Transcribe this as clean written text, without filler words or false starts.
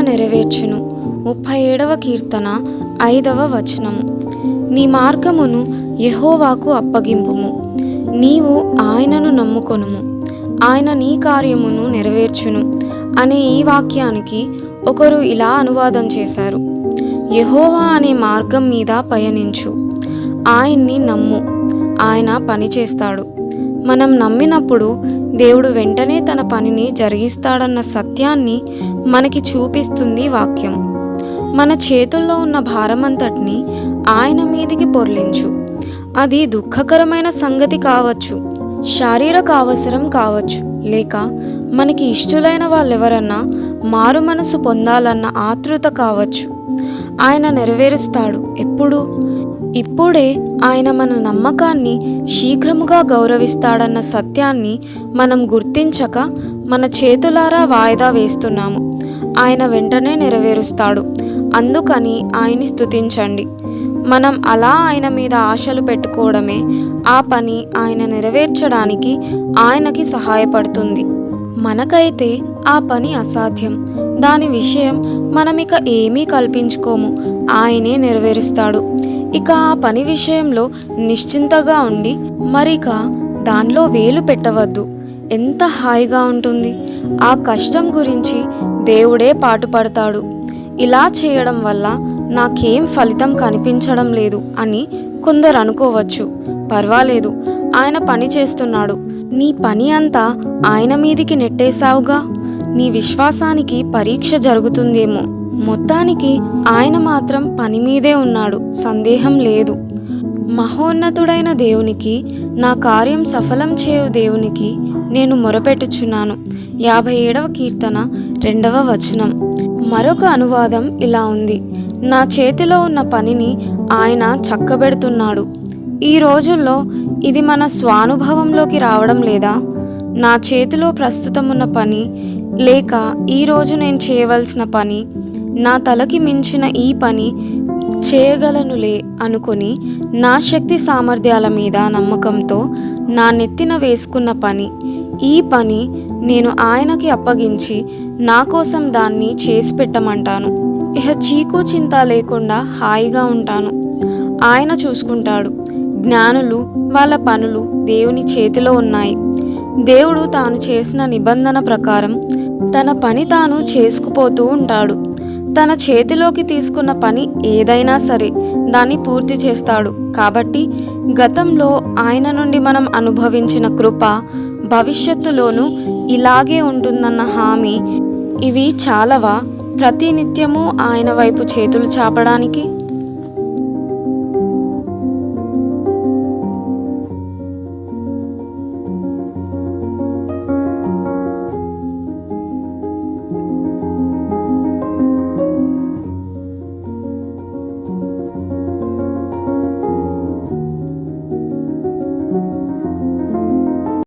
నెరవేర్చును. 37వ కీర్తన 5వ వచనము. నీ మార్గమును యెహోవాకు అప్పగింపుము, నీవు ఆయనను నమ్ముకొనుము, ఆయన నీ కార్యమును నెరవేర్చును అనే ఈ వాక్యానికి ఒకరు ఇలా అనువాదం చేశారు: యెహోవా అనే మార్గం మీద పయనించు, ఆయన్ని నమ్ము, ఆయన పని చేస్తాడు. మనం నమ్మినప్పుడు దేవుడు వెంటనే తన పనిని జరిగిస్తాడన్న సత్యాన్ని మనకి చూపిస్తుంది వాక్యం. మన చేతుల్లో ఉన్న భారమంతటిని ఆయన మీదికి పొర్లించు. అది దుఃఖకరమైన సంగతి కావచ్చు, శారీరక అవసరం కావచ్చు, లేక మనకి ఇష్టలైన వాళ్ళెవరన్నా మారు మనసు పొందాలన్న ఆతృత కావచ్చు. ఆయన నెరవేరుస్తాడు. ఎప్పుడు? ఇప్పుడే ఆయన మన నమ్మకాన్ని శీఘ్రముగా గౌరవిస్తాడన్న సత్యాన్ని మనం గుర్తించక మన చేతులారా వాయిదా వేస్తున్నాము. ఆయన వెంటనే నెరవేరుస్తాడు. అందుకని ఆయన్ని స్తుతించండి. మనం అలా ఆయన మీద ఆశలు పెట్టుకోవడమే ఆ పని ఆయన నెరవేర్చడానికి ఆయనకి సహాయపడుతుంది. మనకైతే ఆ పని అసాధ్యం. దాని విషయం మనమిక ఏమీ కల్పించుకోము. ఆయనే నెరవేరుస్తాడు. ఇక ఆ పని విషయంలో నిశ్చింతగా ఉండి మరిక దానిలో వేలు పెట్టవద్దు. ఎంత హాయిగా ఉంటుంది. ఆ కష్టం గురించి దేవుడే పాటుపడతాడు. ఇలా చేయడం వల్ల నాకేం ఫలితం కనిపించడం లేదు అని కొందరు అనుకోవచ్చు. పర్వాలేదు, ఆయన పని చేస్తున్నాడు. నీ పని అంతా ఆయన మీదికి నెట్టేశావుగా. నీ విశ్వాసానికి పరీక్ష జరుగుతుందేమో. మొత్తానికి ఆయన మాత్రం పని మీదే ఉన్నాడు, సందేహం లేదు. మహోన్నతుడైన దేవునికి, నా కార్యం సఫలం చేయు దేవునికి నేను మొరపెట్టుచున్నాను. 57వ కీర్తన 2వ వచనం. మరొక అనువాదం ఇలా ఉంది: నా చేతిలో ఉన్న పనిని ఆయన చక్కబెడుతున్నాడు. ఈ రోజుల్లో ఇది మన స్వానుభవంలోకి రావడం లేదా? నా చేతిలో ప్రస్తుతం ఉన్న పని, లేక ఈరోజు నేను చేయవలసిన పని, నా తలకి మించిన ఈ పని చేయగలనులే అనుకొని నా శక్తి సామర్థ్యాల మీద నమ్మకంతో నా నెత్తిన వేసుకున్న పని, ఈ పని నేను ఆయనకి అప్పగించి నా కోసం దాన్ని చేసి పెట్టమంటాను. ఇహ చీకు చింత లేకుండా హాయిగా ఉంటాను. ఆయన చూసుకుంటాడు. జ్ఞానులు వాళ్ళ పనులు దేవుని చేతిలో ఉన్నాయి. దేవుడు తాను చేసిన నిబంధన ప్రకారం తన పని తాను చేసుకుపోతూ ఉంటాడు. తన చేతిలోకి తీసుకున్న పని ఏదైనా సరే దాన్ని పూర్తి చేస్తాడు. కాబట్టి గతంలో ఆయన నుండి మనం అనుభవించిన కృప భవిష్యత్తులోనూ ఇలాగే ఉంటుందన్న హామీ ఇవి చాలవా ప్రతినిత్యము ఆయన వైపు చేతులు చాపడానికి?